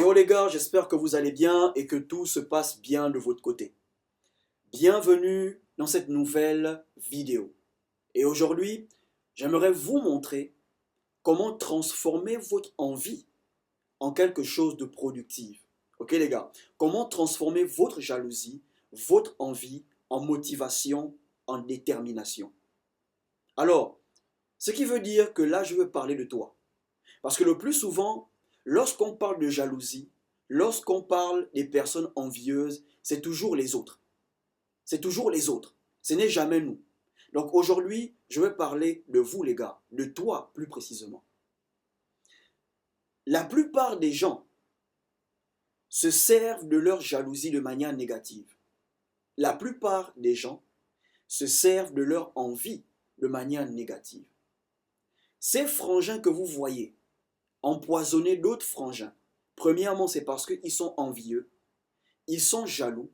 Yo les gars, j'espère que vous allez bien et que tout se passe bien de votre côté. Bienvenue dans cette nouvelle vidéo. Et aujourd'hui, j'aimerais vous montrer comment transformer votre envie en quelque chose de productif. Ok les gars, comment transformer votre jalousie, votre envie en motivation, en détermination. Alors, ce qui veut dire que là, je veux parler de toi. Parce que le plus souvent, lorsqu'on parle de jalousie, lorsqu'on parle des personnes envieuses, c'est toujours les autres. C'est toujours les autres. Ce n'est jamais nous. Donc aujourd'hui, je vais parler de vous les gars, de toi plus précisément. La plupart des gens se servent de leur jalousie de manière négative. La plupart des gens se servent de leur envie de manière négative. Ces frangins que vous voyez empoisonner d'autres frangins, premièrement, c'est parce qu'ils sont envieux, ils sont jaloux,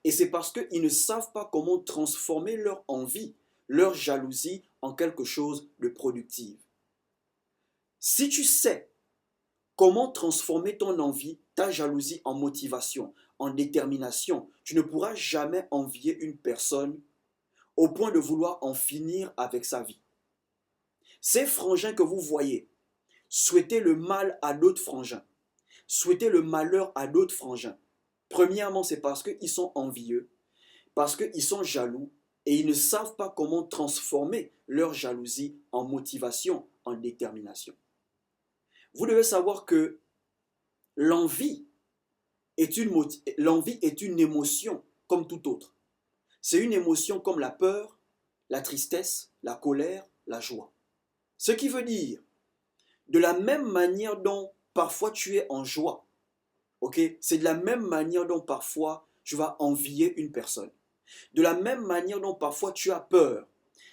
et c'est parce qu'ils ne savent pas comment transformer leur envie, leur jalousie en quelque chose de productif. Si tu sais comment transformer ton envie, ta jalousie en motivation, en détermination, tu ne pourras jamais envier une personne au point de vouloir en finir avec sa vie. Ces frangins que vous voyez, souhaiter le mal à d'autres frangins, souhaiter le malheur à d'autres frangins. Premièrement, c'est parce qu'ils sont envieux, parce qu'ils sont jaloux et ils ne savent pas comment transformer leur jalousie en motivation, en détermination. Vous devez savoir que l'envie est une émotion comme toute autre. C'est une émotion comme la peur, la tristesse, la colère, la joie. Ce qui veut dire, de la même manière dont parfois tu es en joie, ok, c'est de la même manière dont parfois tu vas envier une personne. De la même manière dont parfois tu as peur,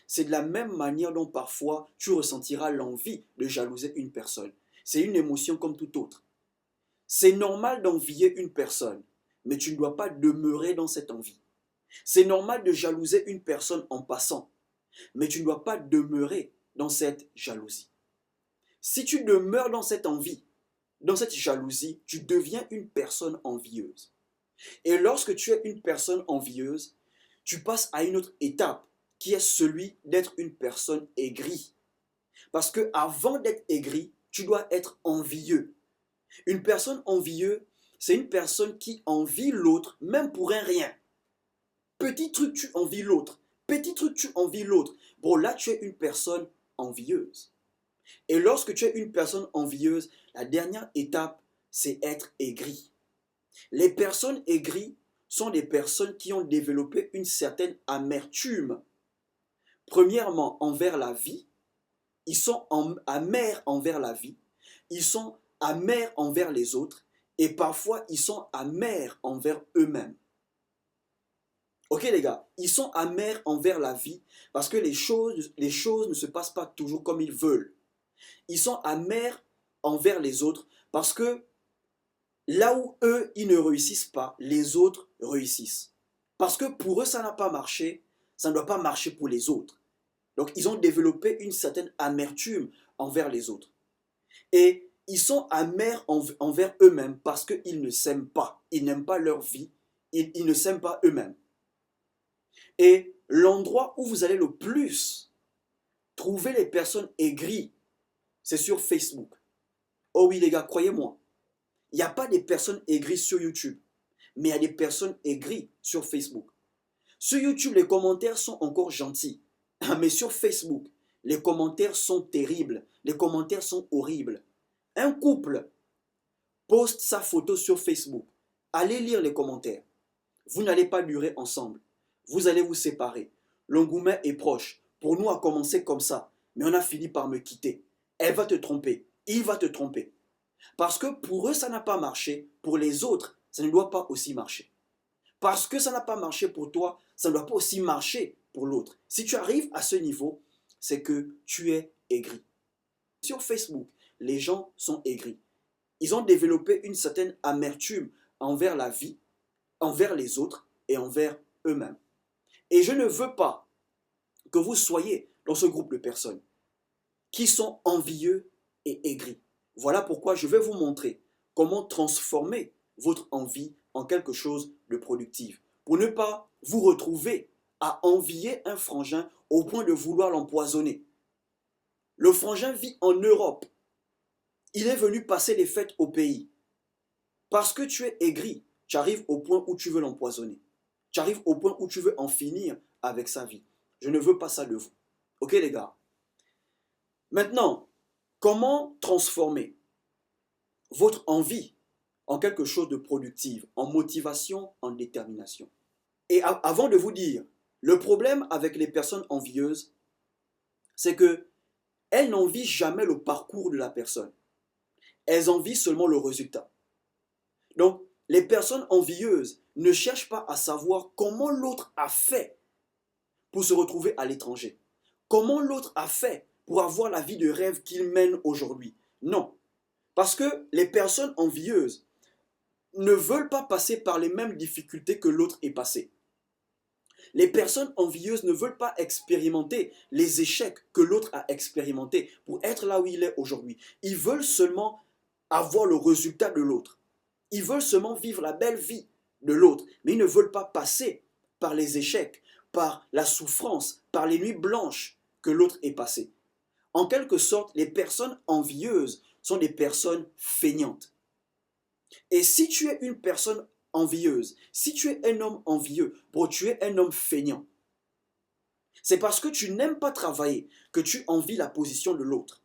c'est de la même manière dont parfois tu ressentiras l'envie de jalouser une personne. C'est une émotion comme toute autre. C'est normal d'envier une personne, mais tu ne dois pas demeurer dans cette envie. C'est normal de jalouser une personne en passant, mais tu ne dois pas demeurer dans cette jalousie. Si tu demeures dans cette envie, dans cette jalousie, tu deviens une personne envieuse. Et lorsque tu es une personne envieuse, tu passes à une autre étape qui est celui d'être une personne aigrie. Parce que avant d'être aigri, tu dois être envieux. Une personne envieuse, c'est une personne qui envie l'autre, même pour un rien. Petit truc, tu envies l'autre. Petit truc, tu envies l'autre. Bon, là, tu es une personne envieuse. Et lorsque tu es une personne envieuse, la dernière étape, c'est être aigri. Les personnes aigries sont des personnes qui ont développé une certaine amertume. Premièrement, envers la vie. Ils sont amers envers la vie. Ils sont amers envers les autres. Et parfois, ils sont amers envers eux-mêmes. Ok les gars, ils sont amers envers la vie parce que les choses ne se passent pas toujours comme ils veulent. Ils sont amers envers les autres parce que là où eux, ils ne réussissent pas, les autres réussissent. Parce que pour eux, ça n'a pas marché, ça ne doit pas marcher pour les autres. Donc, ils ont développé une certaine amertume envers les autres. Et ils sont amers envers eux-mêmes parce qu'ils ne s'aiment pas. Ils n'aiment pas leur vie, ils ne s'aiment pas eux-mêmes. Et l'endroit où vous allez le plus trouver les personnes aigries, c'est sur Facebook. Oh oui les gars, croyez-moi. Il n'y a pas des personnes aigries sur YouTube, mais il y a des personnes aigries sur Facebook. Sur YouTube, les commentaires sont encore gentils, mais sur Facebook, les commentaires sont terribles, les commentaires sont horribles. Un couple poste sa photo sur Facebook. Allez lire les commentaires. Vous n'allez pas durer ensemble. Vous allez vous séparer. L'engouement est proche. Pour nous, a commencé comme ça, mais on a fini par me quitter. Elle va te tromper. Il va te tromper. Parce que pour eux, ça n'a pas marché. Pour les autres, ça ne doit pas aussi marcher. Parce que ça n'a pas marché pour toi, ça ne doit pas aussi marcher pour l'autre. Si tu arrives à ce niveau, c'est que tu es aigri. Sur Facebook, les gens sont aigris. Ils ont développé une certaine amertume envers la vie, envers les autres et envers eux-mêmes. Et je ne veux pas que vous soyez dans ce groupe de personnes qui sont envieux et aigris. Voilà pourquoi je vais vous montrer comment transformer votre envie en quelque chose de productif. Pour ne pas vous retrouver à envier un frangin au point de vouloir l'empoisonner. Le frangin vit en Europe. Il est venu passer les fêtes au pays. Parce que tu es aigri, tu arrives au point où tu veux l'empoisonner. Tu arrives au point où tu veux en finir avec sa vie. Je ne veux pas ça de vous. Ok les gars? Maintenant, comment transformer votre envie en quelque chose de productif, en motivation, en détermination? Et avant de vous dire, le problème avec les personnes envieuses, c'est que elles n'envient jamais le parcours de la personne. Elles envient seulement le résultat. Donc, les personnes envieuses ne cherchent pas à savoir comment l'autre a fait pour se retrouver à l'étranger. Comment l'autre a fait pour avoir la vie de rêve qu'il mène aujourd'hui. Non. Parce que les personnes envieuses ne veulent pas passer par les mêmes difficultés que l'autre est passé. Les personnes envieuses ne veulent pas expérimenter les échecs que l'autre a expérimentés pour être là où il est aujourd'hui. Ils veulent seulement avoir le résultat de l'autre. Ils veulent seulement vivre la belle vie de l'autre, mais ils ne veulent pas passer par les échecs, par la souffrance, par les nuits blanches que l'autre est passé. En quelque sorte, les personnes envieuses sont des personnes feignantes. Et si tu es une personne envieuse, si tu es un homme envieux, tu es un homme feignant. C'est parce que tu n'aimes pas travailler que tu envies la position de l'autre.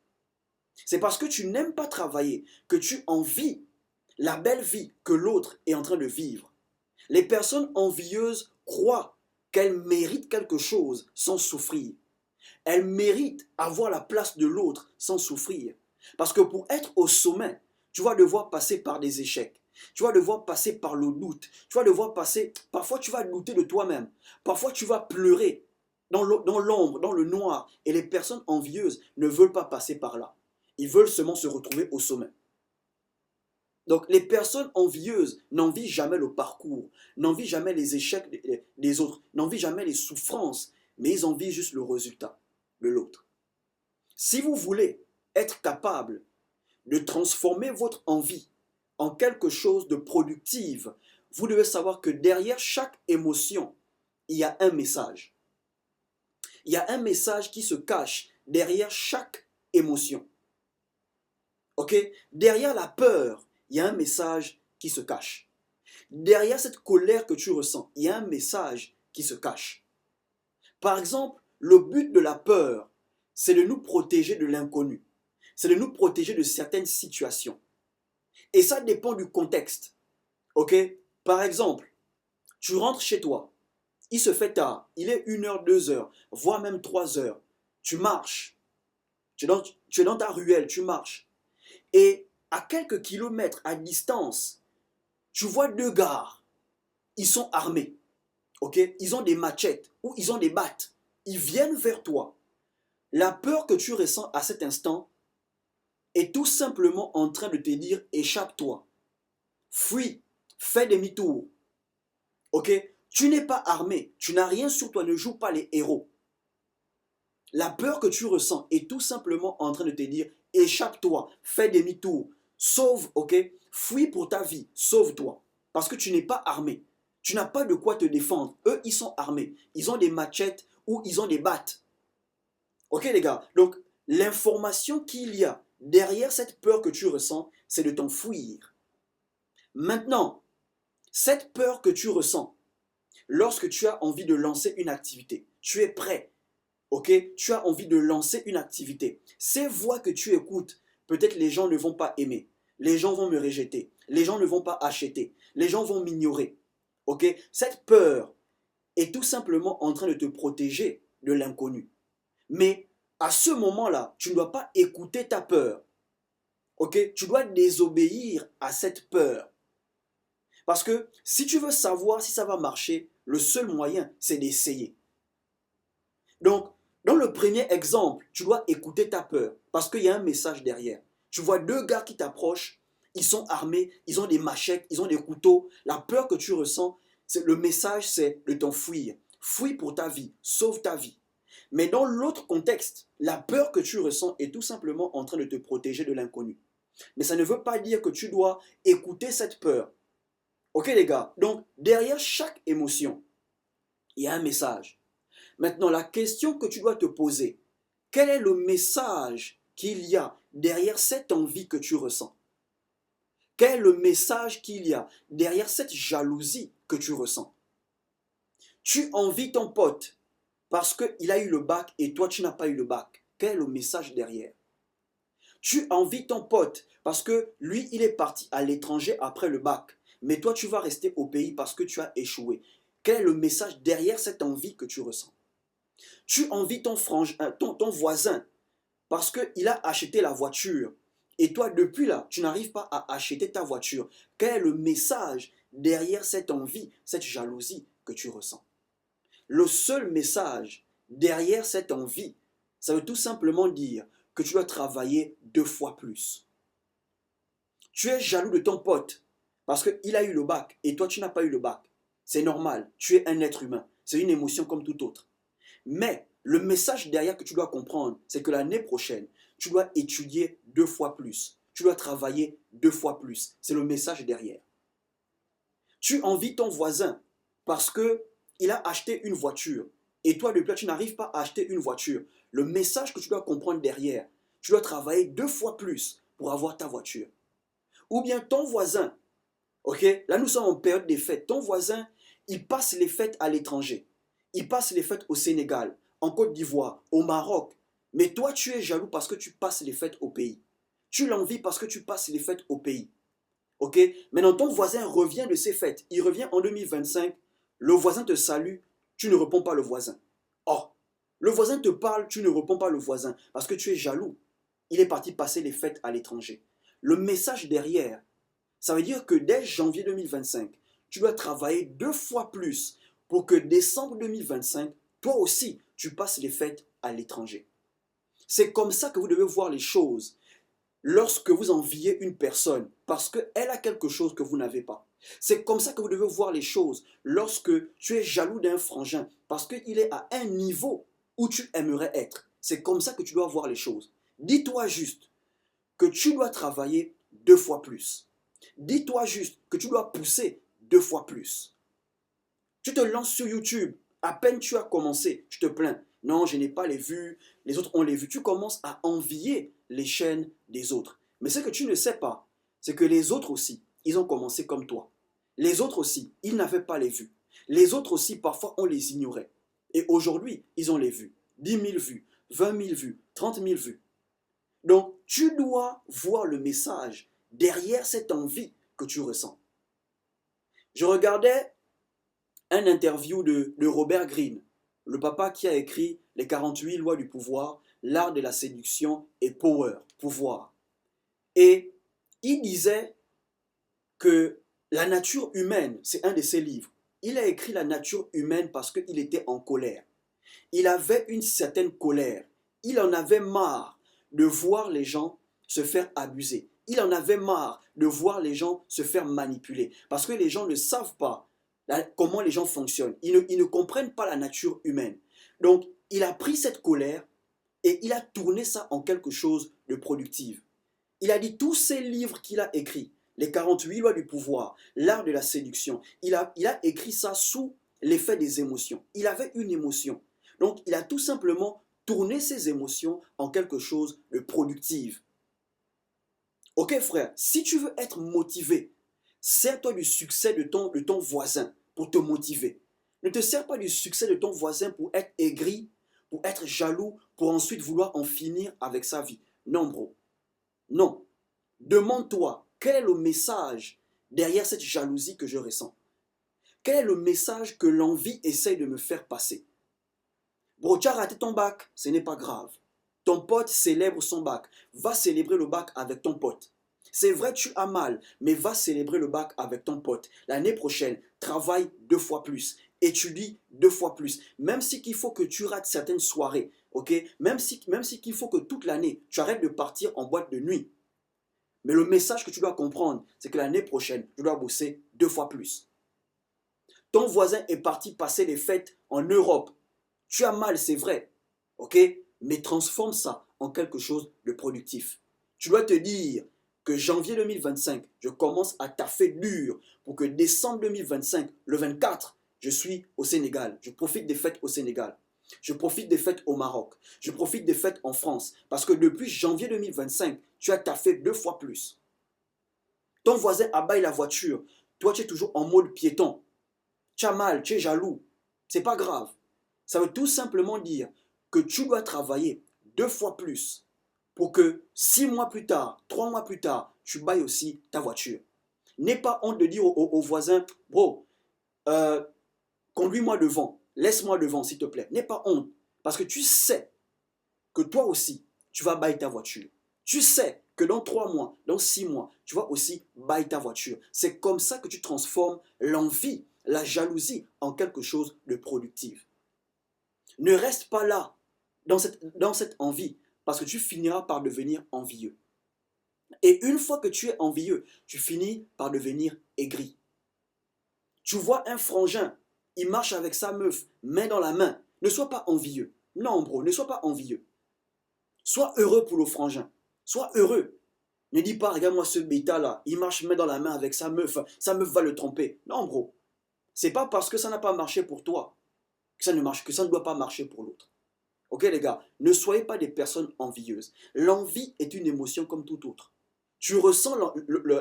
C'est parce que tu n'aimes pas travailler que tu envies la belle vie que l'autre est en train de vivre. Les personnes envieuses croient qu'elles méritent quelque chose sans souffrir. Elles méritent avoir la place de l'autre sans souffrir. Parce que pour être au sommet, tu vas devoir passer par des échecs. Tu vas devoir passer par le doute. Tu vas devoir passer, parfois tu vas douter de toi-même. Parfois tu vas pleurer dans l'ombre, dans le noir. Et les personnes envieuses ne veulent pas passer par là. Ils veulent seulement se retrouver au sommet. Donc les personnes envieuses n'envient jamais le parcours, n'envient jamais les échecs des autres, n'envient jamais les souffrances, mais ils envient juste le résultat de l'autre. Si vous voulez être capable de transformer votre envie en quelque chose de productif, vous devez savoir que derrière chaque émotion, il y a un message. Il y a un message qui se cache derrière chaque émotion. Ok? Derrière la peur, il y a un message qui se cache. Derrière cette colère que tu ressens, il y a un message qui se cache. Par exemple, le but de la peur, c'est de nous protéger de l'inconnu. C'est de nous protéger de certaines situations. Et ça dépend du contexte. Ok? Par exemple, tu rentres chez toi. Il se fait tard. Il est 1 heure, 2 heures, voire même 3 heures. Tu marches. Tu es dans ta ruelle, tu marches. Et à quelques kilomètres à distance, tu vois 2 gars. Ils sont armés. Ok? Ils ont des machettes ou ils ont des battes. Ils viennent vers toi. La peur que tu ressens à cet instant est tout simplement en train de te dire échappe-toi. Fuis. Fais demi-tour. Ok? Tu n'es pas armé. Tu n'as rien sur toi. Ne joue pas les héros. La peur que tu ressens est tout simplement en train de te dire échappe-toi. Fais demi-tour. Sauve, ok? Fuis pour ta vie. Sauve-toi. Parce que tu n'es pas armé. Tu n'as pas de quoi te défendre. Eux, ils sont armés. Ils ont des machettes ou ils ont des battes. Ok les gars? Donc, l'information qu'il y a derrière cette peur que tu ressens, c'est de t'enfuir. Maintenant, cette peur que tu ressens, lorsque tu as envie de lancer une activité, tu es prêt, ok? Tu as envie de lancer une activité. Ces voix que tu écoutes, peut-être les gens ne vont pas aimer. Les gens vont me rejeter. Les gens ne vont pas acheter. Les gens vont m'ignorer. Ok? Cette peur est tout simplement en train de te protéger de l'inconnu. Mais à ce moment-là, tu ne dois pas écouter ta peur. Ok? Tu dois désobéir à cette peur. Parce que si tu veux savoir si ça va marcher, le seul moyen, c'est d'essayer. Donc, dans le premier exemple, tu dois écouter ta peur parce qu'il y a un message derrière. Tu vois 2 gars qui t'approchent, ils sont armés, ils ont des machettes, ils ont des couteaux. La peur que tu ressens, le message, c'est de t'enfuir. Fuis pour ta vie, sauve ta vie. Mais dans l'autre contexte, la peur que tu ressens est tout simplement en train de te protéger de l'inconnu. Mais ça ne veut pas dire que tu dois écouter cette peur. Ok les gars, donc derrière chaque émotion, il y a un message. Maintenant, la question que tu dois te poser, quel est le message qu'il y a derrière cette envie que tu ressens? Quel est le message qu'il y a derrière cette jalousie que tu ressens? Tu envies ton pote parce qu'il a eu le bac et toi tu n'as pas eu le bac. Quel est le message derrière? Tu envies ton pote parce que lui il est parti à l'étranger après le bac, mais toi tu vas rester au pays parce que tu as échoué. Quel est le message derrière cette envie que tu ressens? Tu envies ton voisin parce qu'il a acheté la voiture et toi depuis là tu n'arrives pas à acheter ta voiture. Quel est le message derrière cette envie, cette jalousie que tu ressens? Le seul message derrière cette envie, ça veut tout simplement dire que tu dois travailler 2 fois plus. Tu es jaloux de ton pote parce qu'il a eu le bac et toi tu n'as pas eu le bac. C'est normal, tu es un être humain. C'est une émotion comme toute autre. Mais le message derrière que tu dois comprendre, c'est que l'année prochaine, tu dois étudier 2 fois plus. Tu dois travailler 2 fois plus. C'est le message derrière. Tu envies ton voisin parce qu'il a acheté une voiture et toi, depuis là, tu n'arrives pas à acheter une voiture. Le message que tu dois comprendre derrière, tu dois travailler 2 fois plus pour avoir ta voiture. Ou bien ton voisin, ok, là nous sommes en période des fêtes, ton voisin, il passe les fêtes à l'étranger. Il passe les fêtes au Sénégal, en Côte d'Ivoire, au Maroc. Mais toi, tu es jaloux parce que tu passes les fêtes au pays. Tu l'envies parce que tu passes les fêtes au pays. Ok? Maintenant, ton voisin revient de ses fêtes. Il revient en 2025. Le voisin te salue, tu ne réponds pas le voisin. Or, le voisin te parle, tu ne réponds pas le voisin parce que tu es jaloux. Il est parti passer les fêtes à l'étranger. Le message derrière, ça veut dire que dès janvier 2025, tu dois travailler 2 fois plus pour que décembre 2025, toi aussi, tu passes les fêtes à l'étranger. C'est comme ça que vous devez voir les choses lorsque vous enviez une personne parce qu'elle a quelque chose que vous n'avez pas. C'est comme ça que vous devez voir les choses lorsque tu es jaloux d'un frangin parce qu'il est à un niveau où tu aimerais être. C'est comme ça que tu dois voir les choses. Dis-toi juste que tu dois travailler 2 fois plus. Dis-toi juste que tu dois pousser 2 fois plus. Tu te lances sur YouTube, à peine tu as commencé, tu te plains. Non, je n'ai pas les vues, les autres ont les vues. Tu commences à envier les chaînes des autres. Mais ce que tu ne sais pas, c'est que les autres aussi, ils ont commencé comme toi. Les autres aussi, ils n'avaient pas les vues. Les autres aussi, parfois, on les ignorait. Et aujourd'hui, ils ont les vues. 10 000 vues, 20 000 vues, 30 000 vues. Donc, tu dois voir le message derrière cette envie que tu ressens. Je regardais un interview de Robert Greene, le papa qui a écrit Les 48 lois du pouvoir, l'art de la séduction et Power, pouvoir. Et il disait que la nature humaine, c'est un de ses livres. Il a écrit la nature humaine parce qu'il était en colère. Il avait une certaine colère. Il en avait marre de voir les gens se faire abuser. Il en avait marre de voir les gens se faire manipuler. Parce que les gens ne savent pas comment les gens fonctionnent. Ils ne comprennent pas la nature humaine. Donc, il a pris cette colère et il a tourné ça en quelque chose de productif. Il a dit tous ces livres qu'il a écrits, les 48 lois du pouvoir, l'art de la séduction, il a écrit ça sous l'effet des émotions. Il avait une émotion. Donc, il a tout simplement tourné ses émotions en quelque chose de productif. Ok frère, si tu veux être motivé, sers-toi du succès de ton voisin pour te motiver. Ne te sers pas du succès de ton voisin pour être aigri, pour être jaloux, pour ensuite vouloir en finir avec sa vie. Non bro, non. Demande-toi, quel est le message derrière cette jalousie que je ressens? Quel est le message que l'envie essaye de me faire passer? Bro, tu as raté ton bac, ce n'est pas grave. Ton pote célèbre son bac. Va célébrer le bac avec ton pote. C'est vrai, tu as mal, mais va célébrer le bac avec ton pote. L'année prochaine, travaille 2 fois plus. Étudie 2 fois plus. Même si qu'il faut que tu rates certaines soirées, ok? Même si qu'il faut que toute l'année, tu arrêtes de partir en boîte de nuit. Mais le message que tu dois comprendre, c'est que l'année prochaine, tu dois bosser 2 fois plus. Ton voisin est parti passer les fêtes en Europe. Tu as mal, c'est vrai, ok? Mais transforme ça en quelque chose de productif. Tu dois te dire, que janvier 2025, je commence à taffer dur pour que décembre 2025, le 24, je suis au Sénégal. Je profite des fêtes au Sénégal. Je profite des fêtes au Maroc. Je profite des fêtes en France. Parce que depuis janvier 2025, tu as taffé 2 fois plus. Ton voisin abaille la voiture. Toi, tu es toujours en mode piéton. Tu as mal, tu es jaloux. C'est pas grave. Ça veut tout simplement dire que tu dois travailler 2 fois plus pour que 6 mois plus tard, 3 mois plus tard, tu bailles aussi ta voiture. N'aie pas honte de dire au voisin, bro, conduis-moi devant, laisse-moi devant s'il te plaît. N'aie pas honte parce que tu sais que toi aussi, tu vas bailler ta voiture. Tu sais que dans 3 mois, dans 6 mois, tu vas aussi bailler ta voiture. C'est comme ça que tu transformes l'envie, la jalousie en quelque chose de productif. Ne reste pas là, dans cette envie, parce que tu finiras par devenir envieux. Et une fois que tu es envieux, tu finis par devenir aigri. Tu vois un frangin, il marche avec sa meuf, main dans la main. Ne sois pas envieux. Non, bro, ne sois pas envieux. Sois heureux pour le frangin. Sois heureux. Ne dis pas, regarde-moi ce bêta-là, il marche main dans la main avec sa meuf va le tromper. Non, bro. C'est pas parce que ça n'a pas marché pour toi que ça ne doit pas marcher pour l'autre. Ok, les gars, ne soyez pas des personnes envieuses. L'envie est une émotion comme toute autre. Tu ressens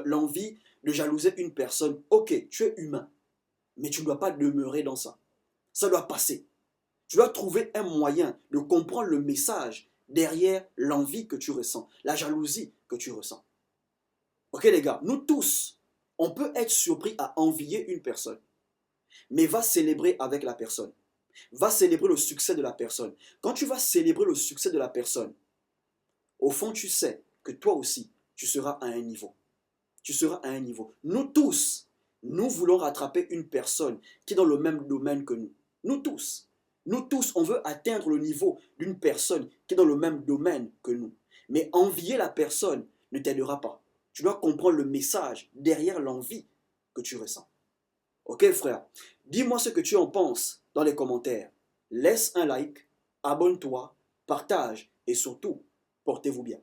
l'envie de jalouser une personne. Ok, tu es humain. Mais tu ne dois pas demeurer dans ça. Ça doit passer. Tu dois trouver un moyen de comprendre le message derrière l'envie que tu ressens, la jalousie que tu ressens. Ok les gars, nous tous, on peut être surpris à envier une personne, mais va célébrer avec la personne. Va célébrer le succès de la personne. Quand tu vas célébrer le succès de la personne, au fond tu sais que toi aussi, tu seras à un niveau. Tu seras à un niveau. Nous tous, nous voulons rattraper une personne qui est dans le même domaine que nous. Nous tous. Nous tous, on veut atteindre le niveau d'une personne qui est dans le même domaine que nous. Mais envier la personne ne t'aidera pas. Tu dois comprendre le message derrière l'envie que tu ressens. Ok frère, dis-moi ce que tu en penses dans les commentaires. Laisse un like, abonne-toi, partage et surtout, portez-vous bien.